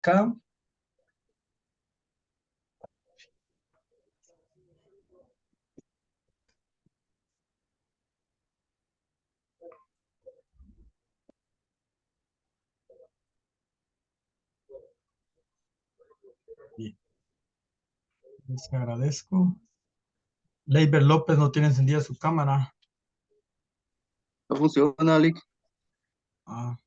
acá. Bien, les agradezco. Leiber López no tiene encendida su cámara. No funciona, Alex. Ah,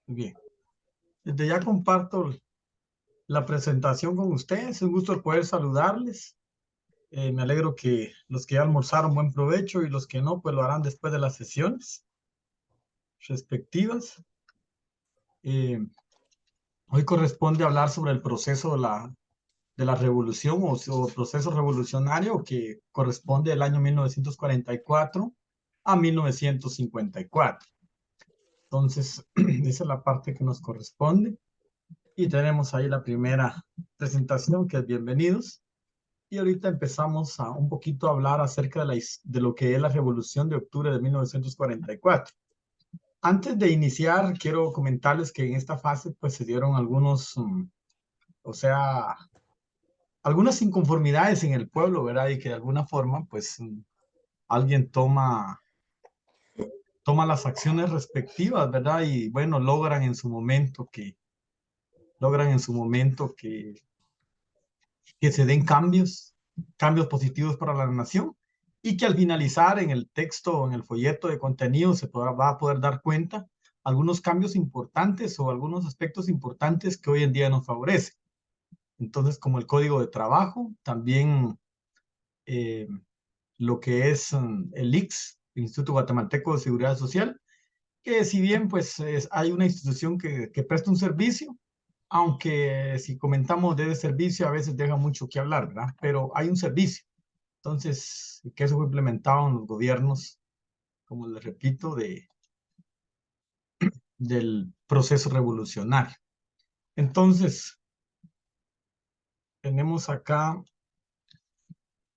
muy bien. Desde ya comparto la presentación con ustedes. Es un gusto poder saludarles. Me alegro que los que ya almorzaron, buen provecho, y los que no, pues lo harán después de las sesiones respectivas. Hoy corresponde hablar sobre el proceso de la revolución o proceso revolucionario que corresponde del año 1944 a 1954. Entonces, esa es la parte que nos corresponde. Y tenemos ahí la primera presentación, que es bienvenidos. Y ahorita empezamos a un poquito a hablar acerca de lo que es la Revolución de Octubre de 1944. Antes de iniciar, quiero comentarles que en esta fase pues se dieron algunos, o sea, algunas inconformidades en el pueblo, ¿verdad? Y que de alguna forma pues alguien toma las acciones respectivas, ¿verdad? Y bueno, logran en su momento que se den cambios positivos para la nación, y que al finalizar en el texto, en el folleto de contenido, va a poder dar cuenta algunos cambios importantes o algunos aspectos importantes que hoy en día nos favorecen. Entonces, como el código de trabajo, también eh, lo que es el IX, el Instituto Guatemalteco de Seguridad Social, que si bien pues hay una institución que presta un servicio, aunque si comentamos de ese servicio a veces deja mucho que hablar, ¿verdad? Pero hay un servicio. Entonces, que eso fue implementado en los gobiernos, como les repito, del proceso revolucionario. Entonces, tenemos acá,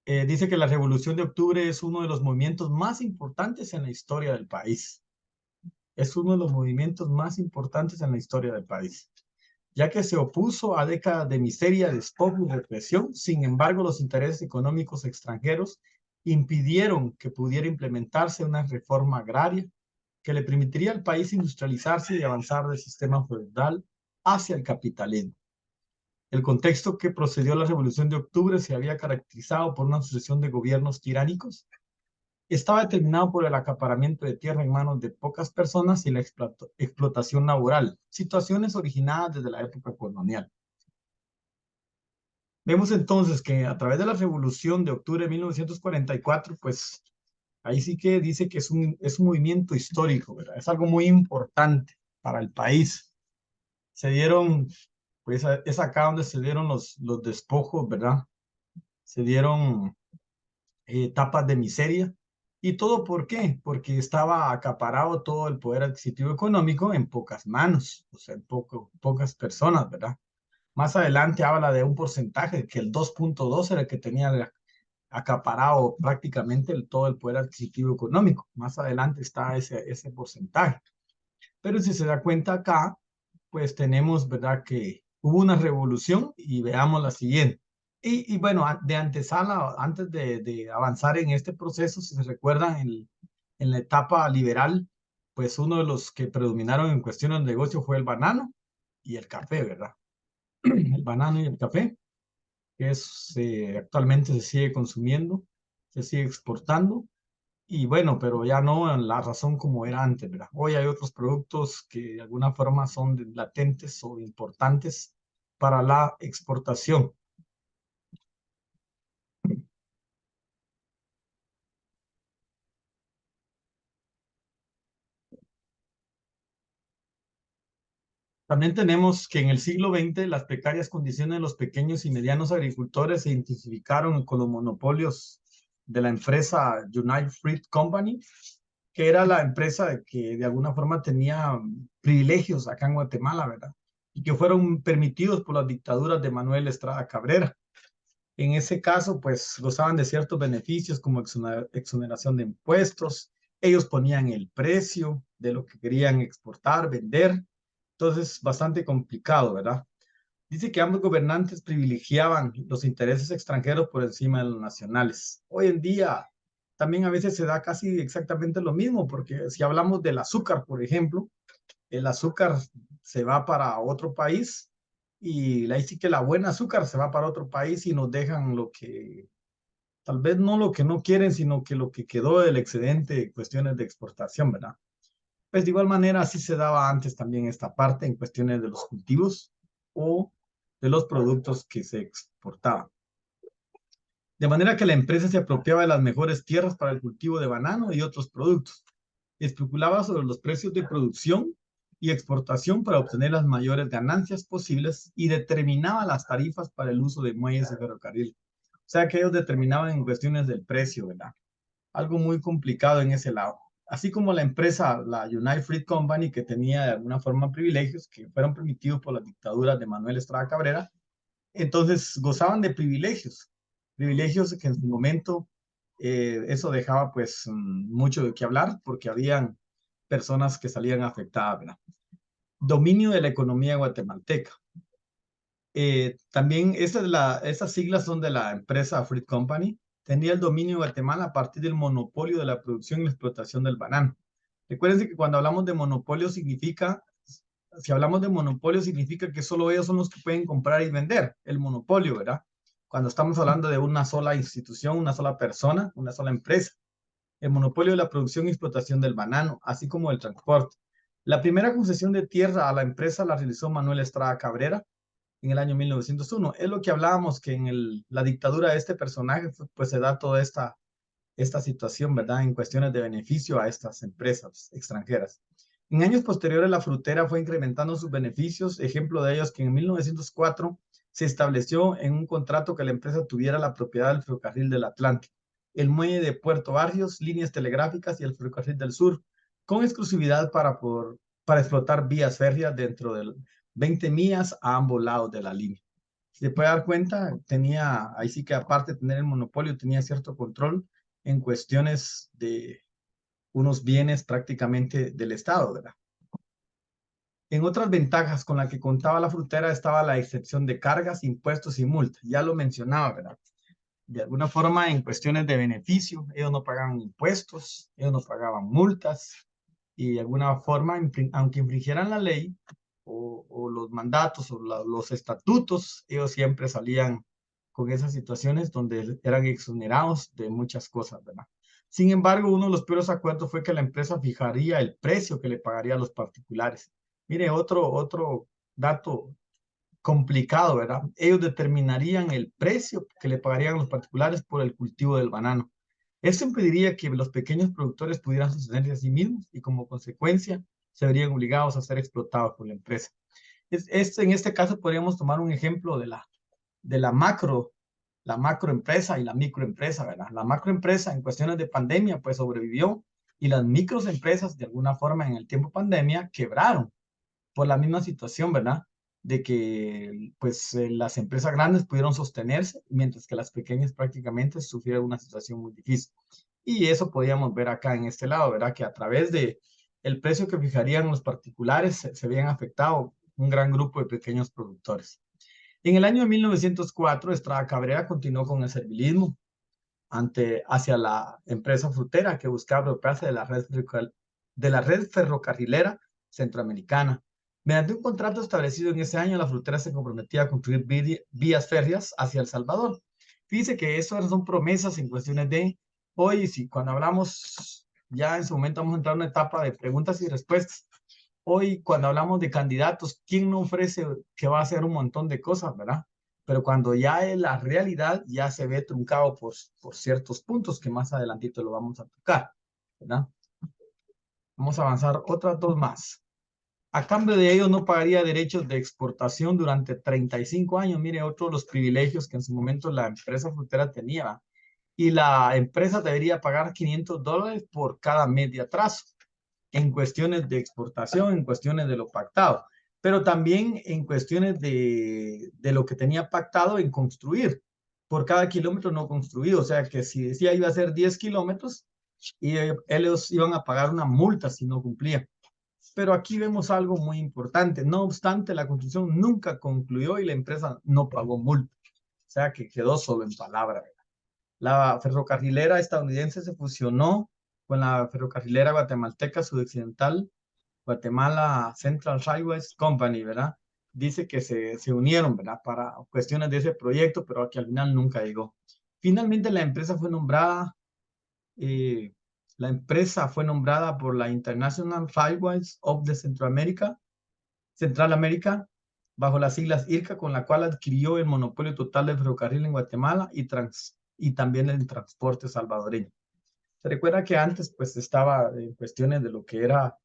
dice que la Revolución de Octubre es uno de los movimientos más importantes en la historia del país. Es uno de los movimientos más importantes en la historia del país, ya que se opuso a décadas de miseria, despojo y represión. Sin embargo, los intereses económicos extranjeros impidieron que pudiera implementarse una reforma agraria que le permitiría al país industrializarse y avanzar del sistema feudal hacia el capitalismo. El contexto que procedió a la Revolución de Octubre se había caracterizado por una sucesión de gobiernos tiránicos. Estaba determinado por el acaparamiento de tierra en manos de pocas personas y la explotación laboral, situaciones originadas desde la época colonial. Vemos entonces que a través de la Revolución de Octubre de 1944, pues ahí sí que dice que es un movimiento histórico, ¿verdad? Es algo muy importante para el país. Se dieron, pues es acá donde se dieron los despojos, ¿verdad? Se dieron etapas de miseria. ¿Y todo por qué? Porque estaba acaparado todo el poder adquisitivo económico en pocas manos, o sea, en pocas personas, ¿verdad? Más adelante habla de un porcentaje, que el 2.2 era el que tenía acaparado prácticamente todo el poder adquisitivo económico. Más adelante está ese porcentaje. Pero si se da cuenta acá, pues tenemos, ¿verdad?, que hubo una revolución, y veamos la siguiente. Y bueno, de antesala, antes de avanzar en este proceso, si se recuerdan, en la etapa liberal, pues uno de los que predominaron en cuestiones de negocio fue el banano y el café, ¿verdad? El banano y el café, que actualmente se sigue consumiendo, se sigue exportando. Y bueno, pero ya no en la razón como era antes, ¿verdad? Hoy hay otros productos que de alguna forma son latentes o importantes para la exportación. También tenemos que en el siglo XX las precarias condiciones de los pequeños y medianos agricultores se intensificaron con los monopolios de la empresa United Fruit Company, que era la empresa que de alguna forma tenía privilegios acá en Guatemala, ¿verdad? Y que fueron permitidos por las dictaduras de Manuel Estrada Cabrera. En ese caso, pues gozaban de ciertos beneficios como exoneración de impuestos. Ellos ponían el precio de lo que querían exportar, vender. Entonces, bastante complicado, ¿verdad? Dice que ambos gobernantes privilegiaban los intereses extranjeros por encima de los nacionales. Hoy en día también a veces se da casi exactamente lo mismo, porque si hablamos del azúcar, por ejemplo, el azúcar se va para otro país y ahí sí que la buena azúcar se va para otro país y nos dejan lo que, tal vez no lo que no quieren, sino que lo que quedó del excedente, cuestiones de exportación, ¿verdad? Pues de igual manera así se daba antes también esta parte en cuestiones de los cultivos o de los productos que se exportaban. De manera que la empresa se apropiaba de las mejores tierras para el cultivo de banano y otros productos. Especulaba sobre los precios de producción y exportación para obtener las mayores ganancias posibles y determinaba las tarifas para el uso de muelles de ferrocarril. O sea que ellos determinaban en cuestiones del precio, ¿verdad? Algo muy complicado en ese lado. Así como la empresa, la United Fruit Company, que tenía de alguna forma privilegios que fueron permitidos por las dictaduras de Manuel Estrada Cabrera, entonces gozaban de privilegios, privilegios que en su momento eso dejaba pues mucho de qué hablar porque habían personas que salían afectadas, ¿verdad? Dominio de la economía guatemalteca. También esas siglas son de la empresa Fruit Company. Tenía el dominio de Guatemala a partir del monopolio de la producción y la explotación del banano. Recuérdense que cuando hablamos de monopolio significa, si hablamos de monopolio significa que solo ellos son los que pueden comprar y vender, el monopolio, ¿verdad? Cuando estamos hablando de una sola institución, una sola persona, una sola empresa. El monopolio de la producción y explotación del banano, así como el transporte. La primera concesión de tierra a la empresa la realizó Manuel Estrada Cabrera en el año 1901. Es lo que hablábamos, que en la dictadura de este personaje, pues se da toda esta situación, ¿verdad? En cuestiones de beneficio a estas empresas extranjeras. En años posteriores, la frutera fue incrementando sus beneficios. Ejemplo de ellos que en 1904 se estableció en un contrato que la empresa tuviera la propiedad del ferrocarril del Atlántico, el muelle de Puerto Barrios, líneas telegráficas y el ferrocarril del sur, con exclusividad para explotar vías férreas dentro de 20 millas a ambos lados de la línea. Si se puede dar cuenta, ahí sí que aparte de tener el monopolio, tenía cierto control en cuestiones de unos bienes prácticamente del Estado, ¿verdad? En otras ventajas con las que contaba la frutera estaba la excepción de cargas, impuestos y multas. Ya lo mencionaba, ¿verdad? De alguna forma, en cuestiones de beneficio, ellos no pagaban impuestos, ellos no pagaban multas, y de alguna forma, aunque infringieran la ley o los mandatos o los estatutos, ellos siempre salían con esas situaciones donde eran exonerados de muchas cosas, ¿verdad? Sin embargo, uno de los peores acuerdos fue que la empresa fijaría el precio que le pagaría a los particulares. Mire, otro dato complicado, ¿verdad? Ellos determinarían el precio que le pagarían a los particulares por el cultivo del banano. Esto impediría que los pequeños productores pudieran sostenerse a sí mismos y como consecuencia se verían obligados a ser explotados por la empresa. En este caso podríamos tomar un ejemplo la macroempresa y la microempresa, ¿verdad? La macroempresa en cuestiones de pandemia pues sobrevivió y las microempresas de alguna forma en el tiempo pandemia quebraron por la misma situación, ¿verdad? De que pues las empresas grandes pudieron sostenerse, mientras que las pequeñas prácticamente sufrieron una situación muy difícil. Y eso podíamos ver acá en este lado, ¿verdad? Que a través de el precio que fijarían los particulares se habían afectado un gran grupo de pequeños productores. En el año de 1904, Estrada Cabrera continuó con el servilismo hacia la empresa frutera que buscaba apropiarse de la red ferrocarrilera centroamericana. Mediante un contrato establecido en ese año, la frutera se comprometía a construir vías férreas hacia El Salvador. Fíjense que eso son promesas en cuestiones de hoy, si cuando hablamos, ya en su momento vamos a entrar en una etapa de preguntas y respuestas. Hoy, cuando hablamos de candidatos, ¿quién no ofrece que va a hacer un montón de cosas, verdad? Pero cuando ya es la realidad, ya se ve truncado por ciertos puntos que más adelantito lo vamos a tocar, ¿verdad? Vamos a avanzar otras dos más. A cambio de ello, no pagaría derechos de exportación durante 35 años. Mire, otro de los privilegios que en su momento la empresa frutera tenía. y la empresa debería pagar $500 por cada mes de atraso en cuestiones de exportación, en cuestiones de lo pactado, pero también en cuestiones de lo que tenía pactado en construir por cada kilómetro no construido. O sea que si decía iba a ser 10 kilómetros, y ellos iban a pagar una multa si no cumplían. Pero aquí vemos algo muy importante. No obstante, la construcción nunca concluyó y la empresa no pagó multa. O sea que quedó solo en palabra. La ferrocarrilera estadounidense se fusionó con la ferrocarrilera guatemalteca sudoccidental, Guatemala Central Railways Company, ¿verdad? Dice que se unieron, ¿verdad? Para cuestiones de ese proyecto, pero que al final nunca llegó. Finalmente la empresa fue nombrada, eh, por la International Railways of the Central America, bajo las siglas IRCA, con la cual adquirió el monopolio total del ferrocarril en Guatemala y también el transporte salvadoreño. Se recuerda que antes pues estaba en cuestiones de lo que era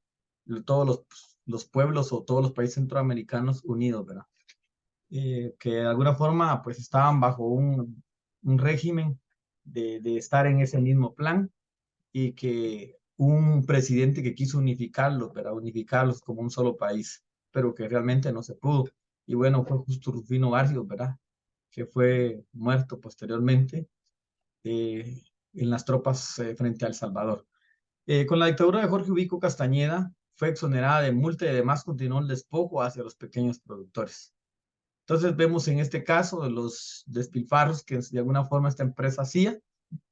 todos los pueblos o todos los países centroamericanos unidos, ¿verdad? Que de alguna forma pues estaban bajo un régimen de estar en ese mismo plan y que un presidente que quiso unificarlos, ¿verdad? Unificarlos como un solo país, pero que realmente no se pudo. Y bueno, fue justo Rufino Barrios, ¿verdad? Que fue muerto posteriormente en las tropas frente a El Salvador. Con la dictadura de Jorge Ubico Castañeda, fue exonerada de multa y además continuó el despojo hacia los pequeños productores. Entonces vemos en este caso los despilfarros que de alguna forma esta empresa hacía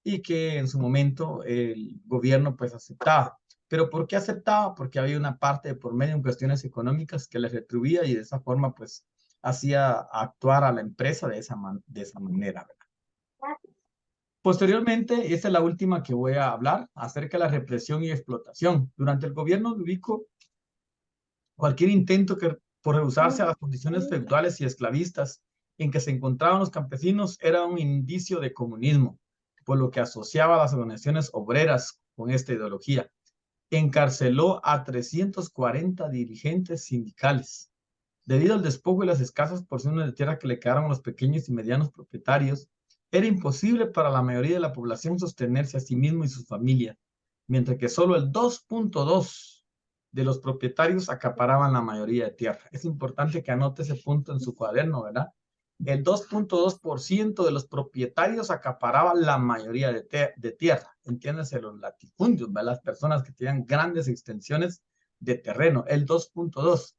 y que en su momento el gobierno pues aceptaba. ¿Pero por qué aceptaba? Porque había una parte de por medio en cuestiones económicas que les retribuía y de esa forma pues hacía actuar a la empresa de esa manera, ¿verdad? Posteriormente, esta es la última que voy a hablar acerca de la represión y explotación. Durante el gobierno de Ubico, cualquier intento por rehusarse a las condiciones feudales y esclavistas en que se encontraban los campesinos era un indicio de comunismo, por lo que asociaba a las organizaciones obreras con esta ideología. Encarceló a 340 dirigentes sindicales. Debido al despojo y las escasas porciones de tierra que le quedaron a los pequeños y medianos propietarios, era imposible para la mayoría de la población sostenerse a sí mismo y sus familias, mientras que solo el 2.2 de los propietarios acaparaban la mayoría de tierra. Es importante que anote ese punto en su cuaderno, ¿verdad? El 2.2% de los propietarios acaparaban la mayoría de tierra. Entiéndase los latifundios, ¿verdad? Las personas que tenían grandes extensiones de terreno. El 2.2.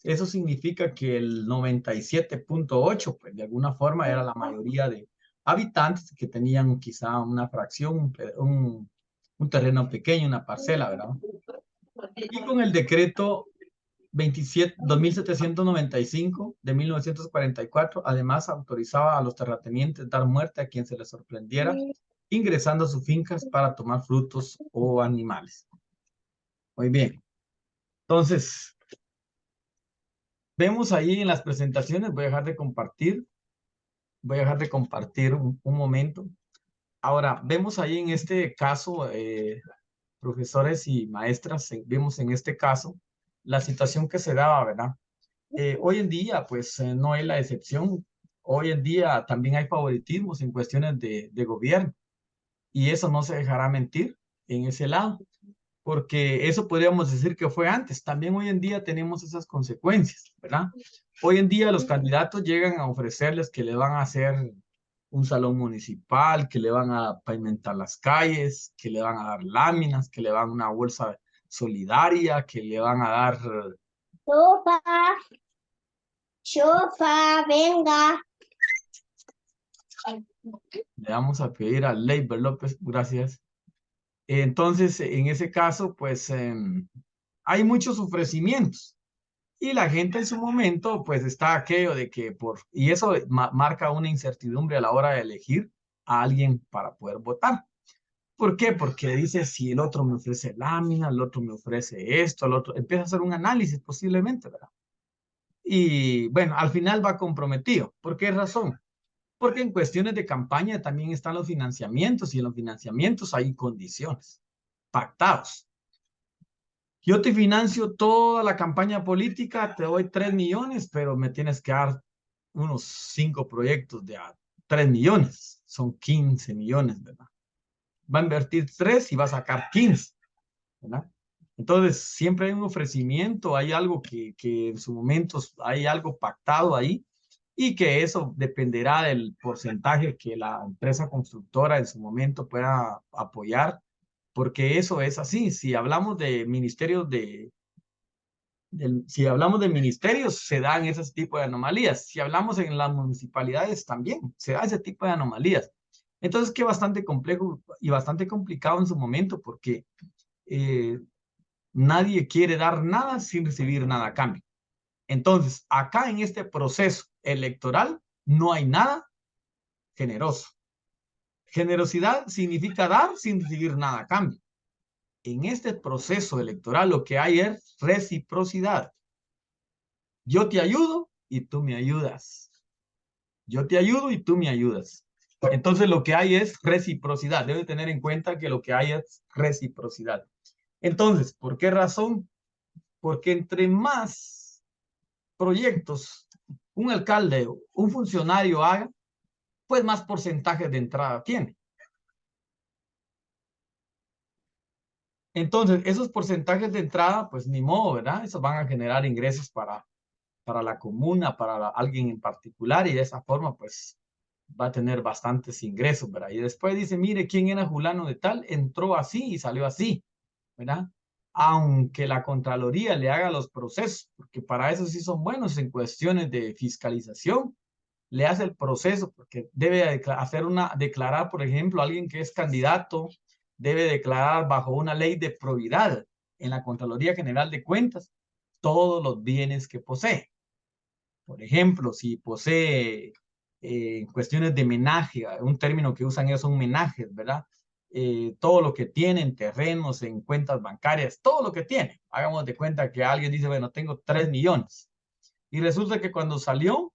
Eso significa que el 97.8, pues de alguna forma era la mayoría de habitantes que tenían quizá una fracción, un terreno pequeño, una parcela, ¿verdad? Y con el decreto 2795 de 1944, además autorizaba a los terratenientes dar muerte a quien se les sorprendiera ingresando a sus fincas para tomar frutos o animales. Muy bien. Entonces, vemos ahí en las presentaciones, voy a dejar de compartir un momento. Ahora, vemos ahí en este caso, profesores y maestras, vemos en este caso la situación que se daba, ¿verdad? Hoy en día, pues no es la excepción. Hoy en día también hay favoritismos en cuestiones de gobierno y eso no se dejará mentir en ese lado, porque eso podríamos decir que fue antes. También hoy en día tenemos esas consecuencias, ¿verdad? Hoy en día los candidatos llegan a ofrecerles que le van a hacer un salón municipal, que le van a pavimentar las calles, que le van a dar láminas, que le van a una bolsa solidaria, que le van a dar... Sofa, sofa, venga. Le vamos a pedir a Leiber López, gracias. Entonces, en ese caso, pues hay muchos ofrecimientos y la gente en su momento, pues está aquello de que y eso marca una incertidumbre a la hora de elegir a alguien para poder votar. ¿Por qué? Porque dice, si el otro me ofrece lámina, el otro me ofrece esto, el otro, empieza a hacer un análisis posiblemente, ¿verdad? Y bueno, al final va comprometido. ¿Por qué razón? Porque en cuestiones de campaña también están los financiamientos y en los financiamientos hay condiciones pactados. Yo te financio toda la campaña política, te doy 3 millones, pero me tienes que dar unos 5 proyectos de a 3 millones, son 15 millones, ¿verdad? Va a invertir 3 y va a sacar 15, ¿verdad? Entonces, siempre hay un ofrecimiento, hay algo que en su momento hay algo pactado ahí y que eso dependerá del porcentaje que la empresa constructora en su momento pueda apoyar, porque eso es así. Si hablamos de ministerios si hablamos de ministerios, se dan ese tipo de anomalías. Si hablamos en las municipalidades, también se da ese tipo de anomalías. Entonces, que bastante complejo y bastante complicado en su momento, porque eh, nadie quiere dar nada sin recibir nada a cambio. Entonces, acá en este proceso electoral no hay nada generoso. Generosidad significa dar sin recibir nada a cambio. En este proceso electoral lo que hay es reciprocidad. Yo te ayudo y tú me ayudas. Yo te ayudo y tú me ayudas. Entonces lo que hay es reciprocidad. Debe tener en cuenta que lo que hay es reciprocidad. Entonces, ¿por qué razón? Porque entre más proyectos un alcalde o un funcionario haga, pues más porcentajes de entrada tiene. Entonces, esos porcentajes de entrada, pues ni modo, ¿verdad? Esos van a generar ingresos para la comuna, alguien en particular, y de esa forma, pues va a tener bastantes ingresos, ¿verdad? Y después dice, mire, ¿quién era Julano de tal? Entró así y salió así, ¿verdad? Aunque la Contraloría le haga los procesos, porque para eso sí son buenos en cuestiones de fiscalización, le hace el proceso, porque debe declarar, por ejemplo, alguien que es candidato, debe declarar bajo una ley de probidad en la Contraloría General de Cuentas todos los bienes que posee. Por ejemplo, si posee cuestiones de menaje, un término que usan ellos son menajes, ¿verdad? Todo lo que tienen, terrenos, en cuentas bancarias, todo lo que tiene. Hagamos de cuenta que alguien dice, bueno, tengo 3 millones. Y resulta que cuando salió,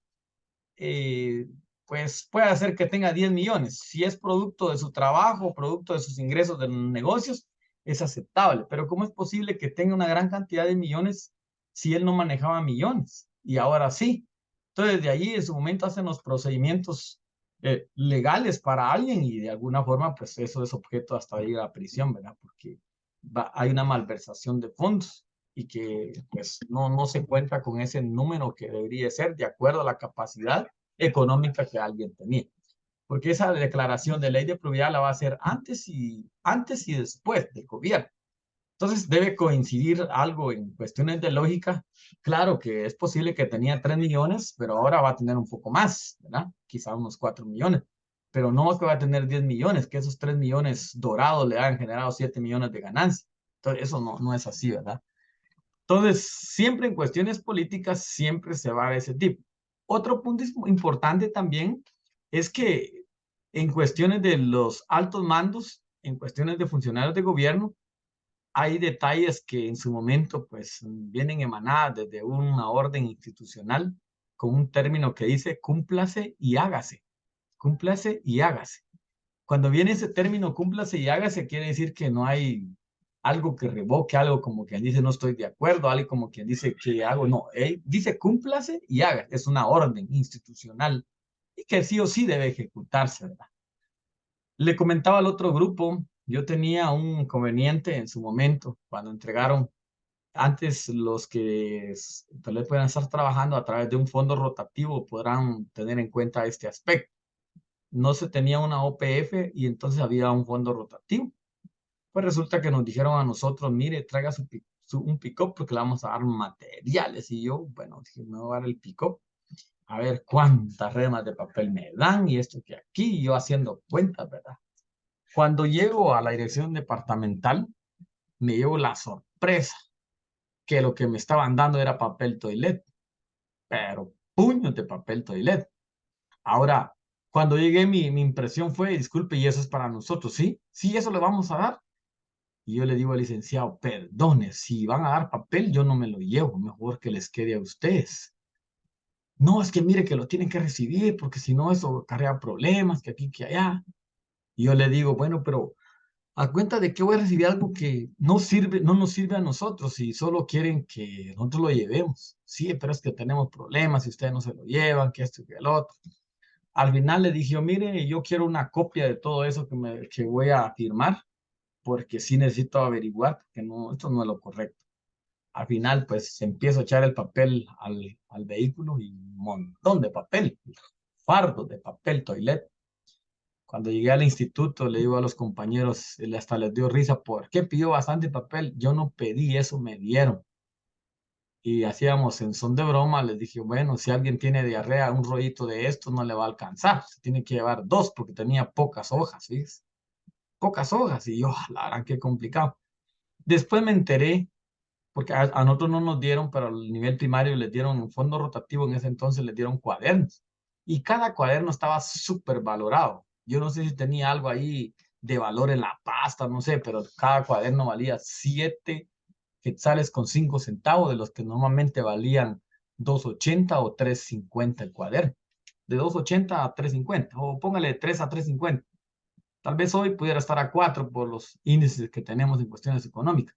eh, pues puede hacer que tenga 10 millones. Si es producto de su trabajo, producto de sus ingresos de los negocios, es aceptable. Pero ¿cómo es posible que tenga una gran cantidad de millones si él no manejaba millones? Y ahora sí. Entonces, de allí en su momento hacen los procedimientos legales para alguien y de alguna forma, pues eso es objeto hasta de ir a la prisión, ¿verdad? Porque hay una malversación de fondos y que pues no se cuenta con ese número que debería ser de acuerdo a la capacidad económica que alguien tenía. Porque esa declaración de ley de probidad la va a hacer antes y después del gobierno. Entonces debe coincidir algo en cuestiones de lógica. Claro que es posible que tenía 3 millones, pero ahora va a tener un poco más, ¿verdad? Quizá unos 4 millones. Pero no es que va a tener 10 millones, que esos 3 millones dorados le han generado 7 millones de ganancia. Entonces eso no es así, ¿verdad? Entonces, siempre en cuestiones políticas, siempre se va a ese tipo. Otro punto importante también es que en cuestiones de los altos mandos, en cuestiones de funcionarios de gobierno, hay detalles que en su momento pues vienen emanadas desde una orden institucional con un término que dice cúmplase y hágase. Cúmplase y hágase. Cuando viene ese término cúmplase y hágase, quiere decir que no hay algo que revoque, algo como quien dice no estoy de acuerdo, algo como quien dice que hago, no, dice cúmplase y haga, es una orden institucional y que sí o sí debe ejecutarse, ¿verdad? Le comentaba al otro grupo, yo tenía un inconveniente en su momento cuando entregaron, antes los que tal vez puedan estar trabajando a través de un fondo rotativo podrán tener en cuenta este aspecto. No se tenía una OPF y entonces había un fondo rotativo. Pues resulta que nos dijeron a nosotros, mire, traiga un pick-up porque le vamos a dar materiales. Y yo, bueno, dije, me voy a dar el pick-up, a ver cuántas remas de papel me dan y esto que aquí, yo haciendo cuentas, ¿verdad? Cuando llego a la dirección departamental, me llevo la sorpresa que lo que me estaban dando era papel toilet, pero puños de papel toilet. Ahora, cuando llegué, mi impresión fue, disculpe, y eso es para nosotros, ¿sí? Sí, eso le vamos a dar. Y yo le digo al licenciado, perdone, si van a dar papel, yo no me lo llevo, mejor que les quede a ustedes. No, es que mire que lo tienen que recibir, porque si no, eso acarrea problemas, que aquí, que allá. Y yo le digo, bueno, pero ¿a cuenta de que voy a recibir algo que no sirve, no nos sirve a nosotros y solo quieren que nosotros lo llevemos? Sí, pero es que tenemos problemas y ustedes no se lo llevan, que esto y que el otro. Al final le dije, yo, mire, yo quiero una copia de todo eso que voy a firmar, porque sí necesito averiguar, porque no, esto no es lo correcto. Al final, pues empiezo a echar el papel al vehículo y un montón de papel, fardos de papel toilet. Cuando llegué al instituto, le digo a los compañeros, hasta les dio risa, ¿por qué pidió bastante papel? Yo no pedí eso, me dieron. Y hacíamos en son de broma, les dije, bueno, si alguien tiene diarrea, un rollito de esto no le va a alcanzar, se tiene que llevar dos porque tenía pocas hojas, ¿sí? Pocas hojas, y yo, la verdad, qué complicado. Después me enteré, porque a nosotros no nos dieron, pero al nivel primario les dieron un fondo rotativo, en ese entonces les dieron cuadernos, y cada cuaderno estaba súper valorado. Yo no sé si tenía algo ahí de valor en la pasta, no sé, pero cada cuaderno valía 7 quetzales con 5 centavos, de los que normalmente valían 2.80 o 3.50 el cuaderno. De 2.80 a 3.50, o póngale de 3 a 3.50. Tal vez hoy pudiera estar a 4 por los índices que tenemos en cuestiones económicas.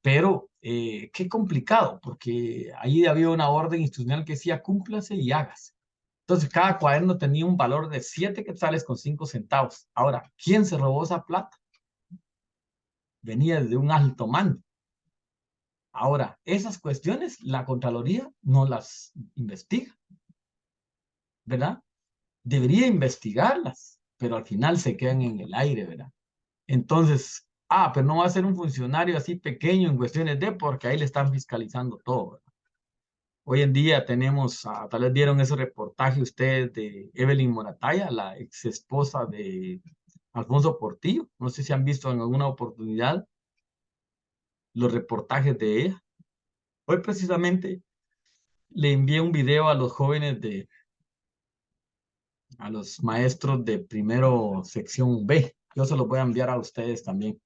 Pero qué complicado, porque ahí había una orden institucional que decía cúmplase y hágase. Entonces, cada cuaderno tenía un valor de 7 quetzales con 5 centavos. Ahora, ¿quién se robó esa plata? Venía de un alto mando. Ahora, esas cuestiones la Contraloría no las investiga, ¿verdad? Debería investigarlas, pero al final se quedan en el aire, ¿verdad? Entonces, pero no va a ser un funcionario así pequeño en cuestiones de, porque ahí le están fiscalizando todo, ¿verdad? Hoy en día tenemos, tal vez vieron ese reportaje ustedes de Evelyn Morataya, la ex esposa de Alfonso Portillo. No sé si han visto en alguna oportunidad los reportajes de ella. Hoy precisamente le envié un video a los jóvenes a los maestros de primero sección B. Yo se los voy a enviar a ustedes también.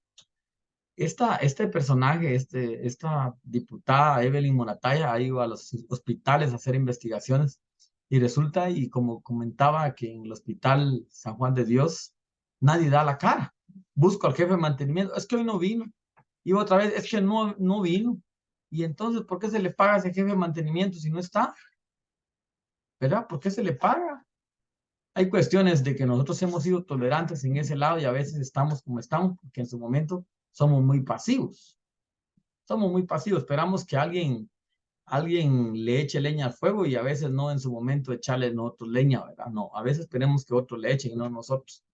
Este personaje, esta diputada Evelyn Morataya, ha ido a los hospitales a hacer investigaciones y resulta, y como comentaba, que en el hospital San Juan de Dios nadie da la cara. Busco al jefe de mantenimiento, es que hoy no vino. Y otra vez, es que no vino. Y entonces, ¿por qué se le paga a ese jefe de mantenimiento si no está? ¿Verdad? ¿Por qué se le paga? Hay cuestiones de que nosotros hemos sido tolerantes en ese lado y a veces estamos como estamos, porque en su momento somos muy pasivos. Somos muy pasivos, esperamos que alguien le eche leña al fuego y a veces no en su momento echarle nosotros leña, ¿verdad? No, a veces queremos que otros le echen y no nosotros.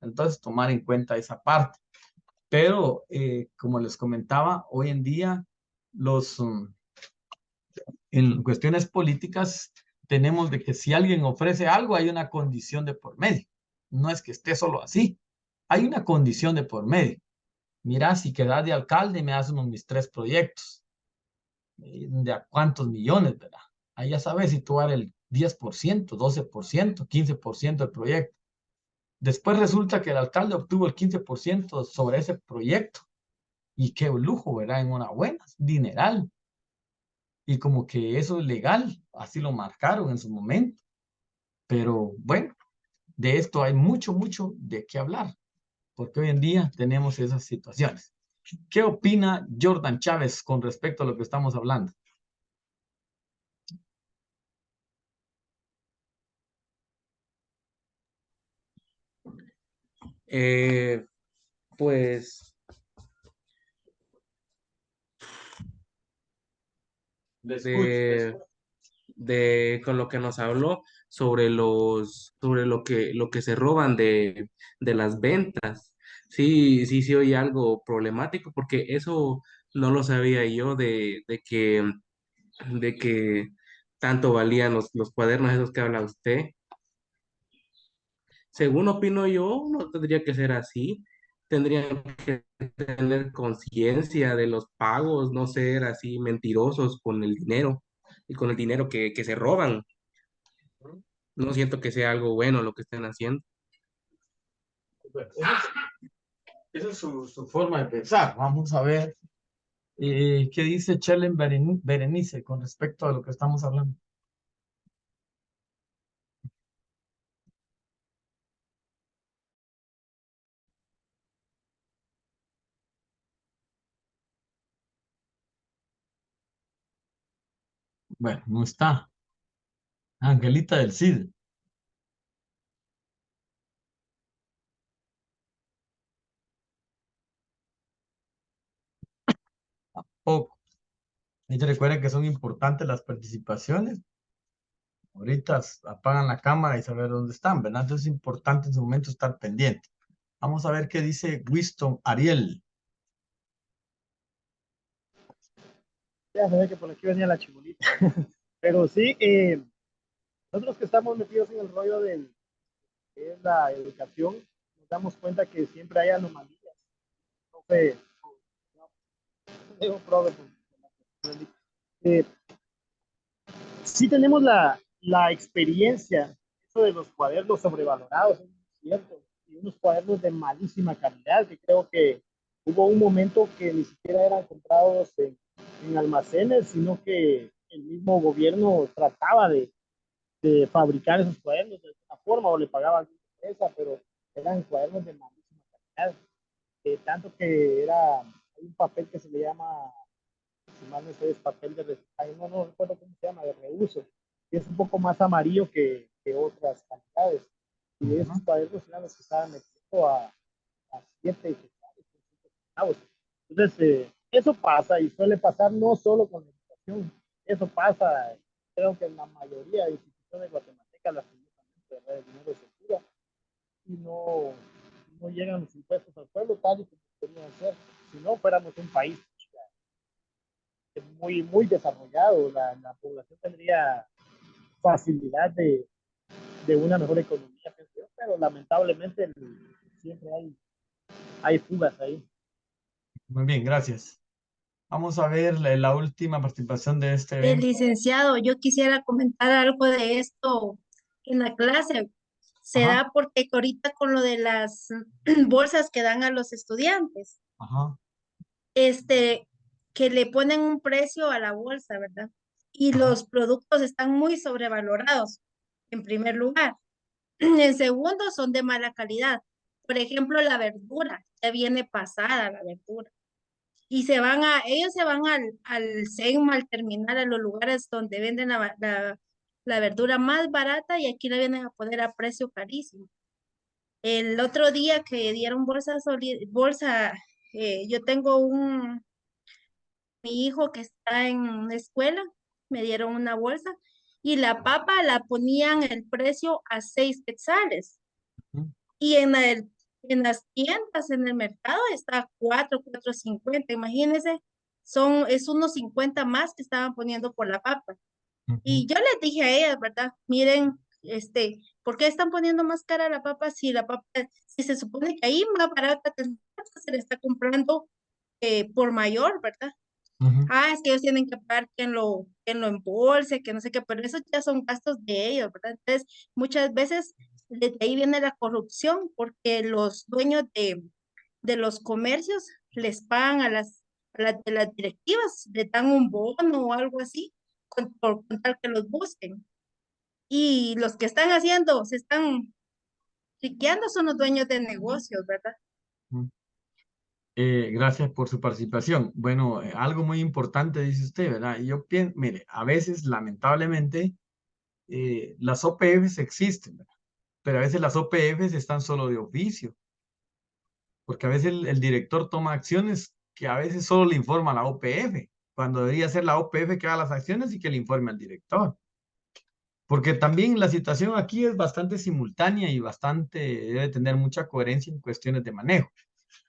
Entonces, tomar en cuenta esa parte. Pero, como les comentaba, hoy en día en cuestiones políticas tenemos de que si alguien ofrece algo, hay una condición de por medio. No es que esté solo así. Hay una condición de por medio. Mira, si quedas de alcalde, me das unos mis 3 proyectos. ¿De a cuántos millones, verdad? Ahí ya sabes situar el 10%, 12%, 15% del proyecto. Después resulta que el alcalde obtuvo el 15% sobre ese proyecto. Y qué lujo, ¿verdad? Enhorabuena, dineral. Y como que eso es legal, así lo marcaron en su momento. Pero bueno, de esto hay mucho, mucho de qué hablar, porque hoy en día tenemos esas situaciones. ¿Qué opina Jordan Chávez con respecto a lo que estamos hablando? Eh, pues Le escucho, le de, escucho. de con lo que nos habló sobre sobre lo que se roban de las ventas. Sí, sí, sí, oye algo problemático porque eso no lo sabía yo de que tanto valían los cuadernos esos que habla usted. Según opino yo, no tendría que ser así. Tendrían que tener conciencia de los pagos, no ser así mentirosos con el dinero y con el dinero que se roban. No siento que sea algo bueno lo que estén haciendo. Bueno, esa es su forma de pensar. Vamos a ver qué dice Chelen Berenice con respecto a lo que estamos hablando. Bueno, no está. Angelita del Cid. Y te recuerden que son importantes las participaciones. Ahorita apagan la cámara y saber dónde están, ¿verdad? Entonces es importante en su momento estar pendiente. Vamos a ver qué dice Winston Ariel. Ya se ve que por aquí venía la chimolita. Pero sí, nosotros que estamos metidos en el rollo de la educación, nos damos cuenta que siempre hay anomalías. No sé, eh, sí tenemos la experiencia, eso de los cuadernos sobrevalorados, es cierto, y unos cuadernos de malísima calidad, que creo que hubo un momento que ni siquiera eran comprados en almacenes, sino que el mismo gobierno trataba de fabricar esos cuadernos de alguna forma o le pagaban a alguna empresa, pero eran cuadernos de malísima calidad. Tanto que hay un papel que se le llama, si mal no sé, es papel de reciclaje, no recuerdo cómo se llama, de reuso, y es un poco más amarillo que otras calidades. Y esos cuadernos eran los que estaban metiendo a 7 centavos. Entonces, eso pasa y suele pasar no solo con la educación, eso pasa, creo que en la mayoría de instituciones guatemaltecas, lastimosamente, el dinero se tira y no llegan los impuestos al pueblo tal y como deberían ser. Si no, fuéramos un país muy desarrollado, la población tendría facilidad de una mejor economía, pero lamentablemente siempre hay fugas ahí. Muy bien, gracias. Vamos a ver la última participación de este evento. Licenciado, yo quisiera comentar algo de esto en la clase. Se Ajá, da porque ahorita con lo de las bolsas que dan a los estudiantes, ajá, este, que le ponen un precio a la bolsa, ¿verdad? Y ajá, los productos están muy sobrevalorados, en primer lugar. En segundo, son de mala calidad. Por ejemplo, la verdura, ya viene pasada la verdura. Y ellos se van al Segma, al terminal, a los lugares donde venden la verdura más barata y aquí la vienen a poner a precio carísimo. El otro día que dieron yo tengo mi hijo que está en una escuela, me dieron una bolsa y la papa la ponían el precio a 6 quetzales. ujú, Y en las tiendas, en el mercado, está a 4, 4.50. Imagínense, es unos 50 más que estaban poniendo por la papa. ujú, Y yo les dije a ellas, ¿verdad? Miren, ¿por qué están poniendo más cara la papa si se supone que ahí más barata que se le está comprando por mayor, ¿verdad? ujú. Ah, es que ellos tienen que pagar que lo embolse, que no sé qué, pero esos ya son gastos de ellos, ¿verdad? Entonces, muchas veces desde ahí viene la corrupción, porque los dueños de los comercios les pagan de las directivas, les dan un bono o algo así, por contar que los busquen. Y los que se están riqueando son los dueños de negocios, ¿verdad? Gracias por su participación. Bueno, algo muy importante dice usted, ¿verdad? Y yo pienso, mire, a veces, lamentablemente, las OPFs existen, ¿verdad? Pero a veces las OPFs están solo de oficio, porque a veces el director toma acciones que a veces solo le informa a la OPF, cuando debería ser la OPF que haga las acciones y que le informe al director. Porque también la situación aquí es bastante simultánea y debe tener mucha coherencia en cuestiones de manejo.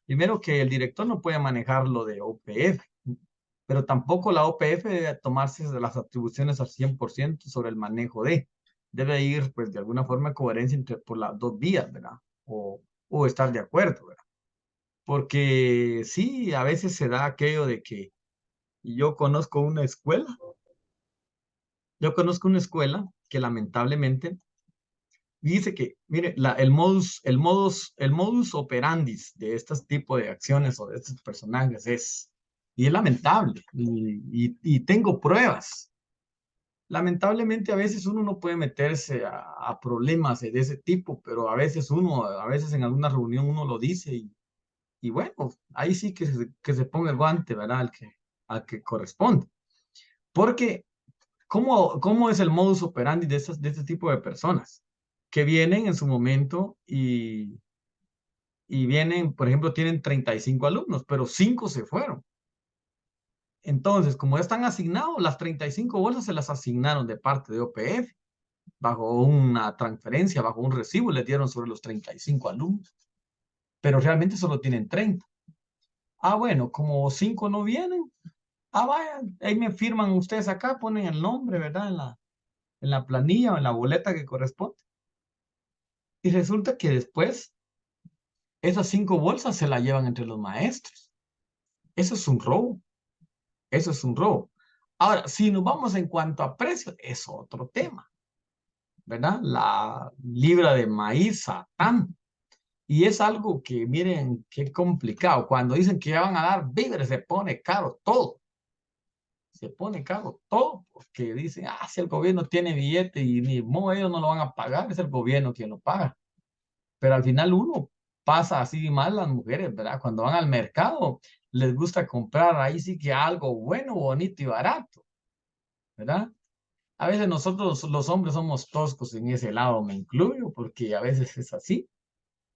Primero que el director no puede manejar lo de OPF, pero tampoco la OPF debe tomarse de las atribuciones al 100% sobre el manejo de. Debe ir, pues, de alguna forma coherencia por las dos vías, ¿verdad? O estar de acuerdo, ¿verdad? Porque sí, a veces se da aquello de que yo conozco una escuela, yo conozco una escuela que lamentablemente dice que, mire, el modus operandi de este tipo de acciones o de estos personajes y es lamentable, y tengo pruebas. Lamentablemente a veces uno no puede meterse a problemas de ese tipo, pero a veces en alguna reunión uno lo dice y bueno, ahí sí que se ponga el guante, ¿verdad? Al que corresponde. Porque ¿cómo es el modus operandi de este tipo de personas? Que vienen en su momento y vienen, por ejemplo, tienen 35 alumnos, pero 5 se fueron. Entonces, como ya están asignados, las 35 bolsas se las asignaron de parte de OPF, bajo una transferencia, bajo un recibo, les dieron sobre los 35 alumnos, pero realmente solo tienen 30. Ah, bueno, como 5 no vienen, ah, vaya, ahí me firman ustedes acá, ponen el nombre, ¿verdad? En la planilla o en la boleta que corresponde. Y resulta que después esas 5 bolsas se las llevan entre los maestros. Eso es un robo. Eso es un robo. Ahora, si nos vamos en cuanto a precios, es otro tema, ¿verdad? La libra de maíz, satán. Y es algo que, miren, qué complicado. Cuando dicen que ya van a dar víveres, se pone caro todo. Se pone caro todo, porque dicen, ah, si el gobierno tiene billete y ni modo, ellos no lo van a pagar, es el gobierno quien lo paga. Pero al final uno pasa así mal las mujeres, ¿verdad? Cuando van al mercado, les gusta comprar ahí sí que algo bueno, bonito y barato, ¿verdad? A veces nosotros los hombres somos toscos en ese lado, me incluyo, porque a veces es así.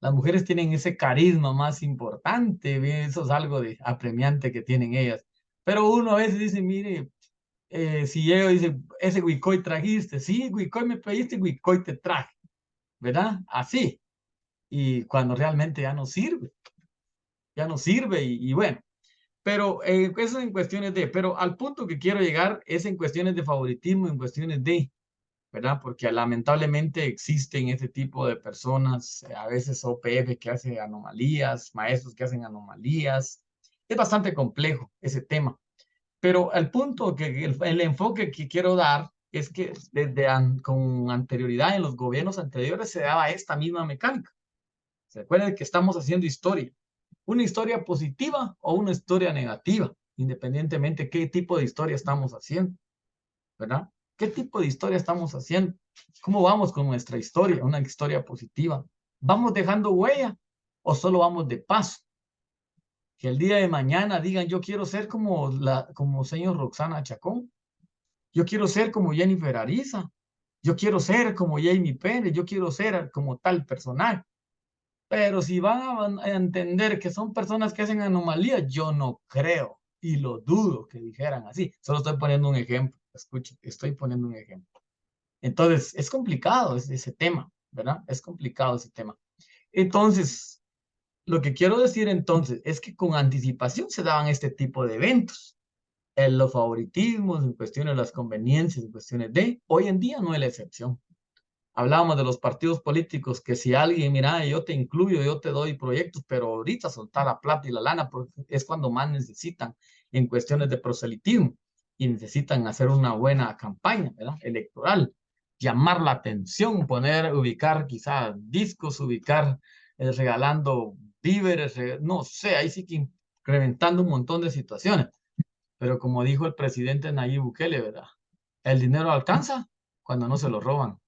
Las mujeres tienen ese carisma más importante, ¿ve? Eso es algo de apremiante que tienen ellas. Pero uno a veces dice, mire, si llego y dice, ese huicoy trajiste, sí, huicoy me pediste, huicoy te traje, ¿verdad? Así. Y cuando realmente ya no sirve y bueno. Pero eso en cuestiones de, pero al punto que quiero llegar es en cuestiones de favoritismo, en cuestiones de, ¿verdad? Porque lamentablemente existen ese tipo de personas, a veces OPF que hace anomalías, maestros que hacen anomalías. Es bastante complejo ese tema. Pero el punto que el enfoque que quiero dar es que con anterioridad en los gobiernos anteriores se daba esta misma mecánica. Se acuerdan que estamos haciendo historia. Una historia positiva o una historia negativa, independientemente qué tipo de historia estamos haciendo, ¿verdad? ¿Qué tipo de historia estamos haciendo? ¿Cómo vamos con nuestra historia? Una historia positiva. ¿Vamos dejando huella o solo vamos de paso? Que el día de mañana digan, yo quiero ser como señor Roxana Chacón. Yo quiero ser como Jennifer Ariza. Yo quiero ser como Jamie Pérez. Yo quiero ser como tal personaje. Pero si van a entender que son personas que hacen anomalías, yo no creo y lo dudo que dijeran así. Solo estoy poniendo un ejemplo. Escuchen, estoy poniendo un ejemplo. Entonces, es complicado ese tema, ¿verdad? Es complicado ese tema. Entonces, lo que quiero decir entonces es que con anticipación se daban este tipo de eventos. En los favoritismos, en cuestiones de las conveniencias, en cuestiones de, hoy en día no es la excepción. Hablábamos de los partidos políticos, que si alguien, mira, yo te incluyo, yo te doy proyectos, pero ahorita soltar la plata y la lana porque es cuando más necesitan en cuestiones de proselitismo y necesitan hacer una buena campaña, ¿verdad? Electoral, llamar la atención, ubicar quizá discos, ubicar regalando víveres, no sé, ahí sí que incrementando un montón de situaciones. Pero como dijo el presidente Nayib Bukele, ¿verdad? El dinero alcanza cuando no se lo roban.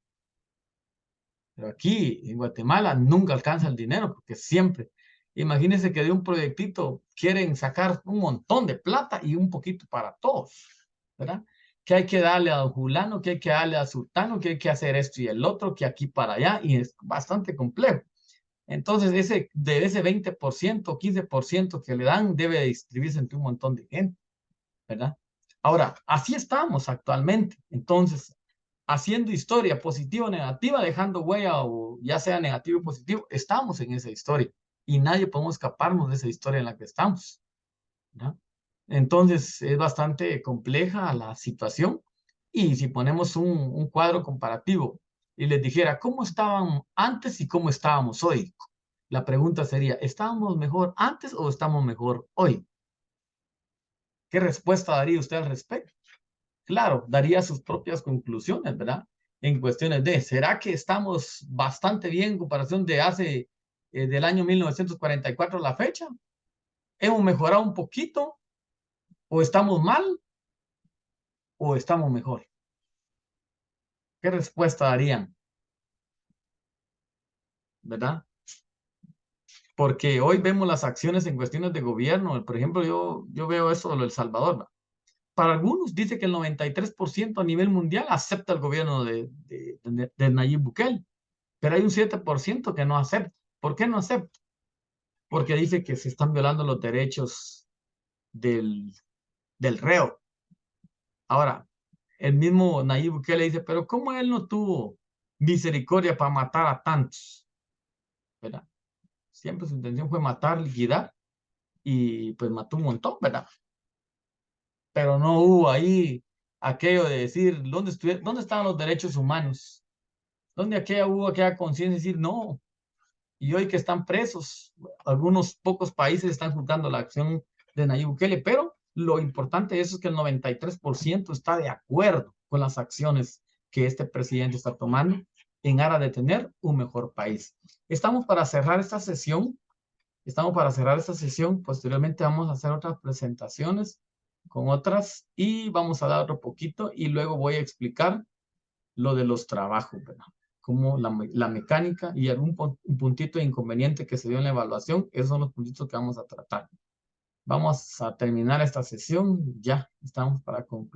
Pero aquí en Guatemala nunca alcanza el dinero porque siempre, imagínense que de un proyectito quieren sacar un montón de plata y un poquito para todos, ¿verdad? Que hay que darle a don Julano, que hay que darle a Sultano, que hay que hacer esto y el otro, que aquí para allá, y es bastante complejo. Entonces, de ese 20% o 15% que le dan, debe distribuirse entre un montón de gente, ¿verdad? Ahora, así estamos actualmente. Entonces, haciendo historia positiva o negativa, dejando huella o ya sea negativo o positivo, estamos en esa historia y nadie podemos escaparnos de esa historia en la que estamos, ¿no? Entonces es bastante compleja la situación y si ponemos un cuadro comparativo y les dijera cómo estaban antes y cómo estábamos hoy, la pregunta sería, ¿estábamos mejor antes o estamos mejor hoy? ¿Qué respuesta daría usted al respecto? Claro, daría sus propias conclusiones, ¿verdad? En cuestiones de, ¿será que estamos bastante bien en comparación de del año 1944 a la fecha? ¿Hemos mejorado un poquito? ¿O estamos mal? ¿O estamos mejor? ¿Qué respuesta darían? ¿Verdad? Porque hoy vemos las acciones en cuestiones de gobierno. Por ejemplo, yo veo eso de lo El Salvador, ¿verdad? Para algunos dice que el 93% a nivel mundial acepta el gobierno de Nayib Bukele. Pero hay un 7% que no acepta. ¿Por qué no acepta? Porque dice que se están violando los derechos del, del reo. Ahora, el mismo Nayib Bukele dice, pero ¿cómo él no tuvo misericordia para matar a tantos? ¿Verdad? Siempre su intención fue matar, liquidar, y pues mató un montón, ¿verdad? Pero no hubo ahí aquello de decir, ¿dónde estaban los derechos humanos? ¿Dónde hubo aquella conciencia de decir, no? Y hoy que están presos, algunos pocos países están juzgando la acción de Nayib Bukele, pero lo importante de eso es que el 93% está de acuerdo con las acciones que este presidente está tomando en aras de tener un mejor país. Estamos para cerrar esta sesión. Posteriormente vamos a hacer otras presentaciones con otras y vamos a dar otro poquito y luego voy a explicar lo de los trabajos, ¿verdad? Como la mecánica y algún un puntito de inconveniente que se dio en la evaluación. Esos son los puntitos que vamos a tratar. Vamos a terminar esta sesión. Ya estamos para concluir.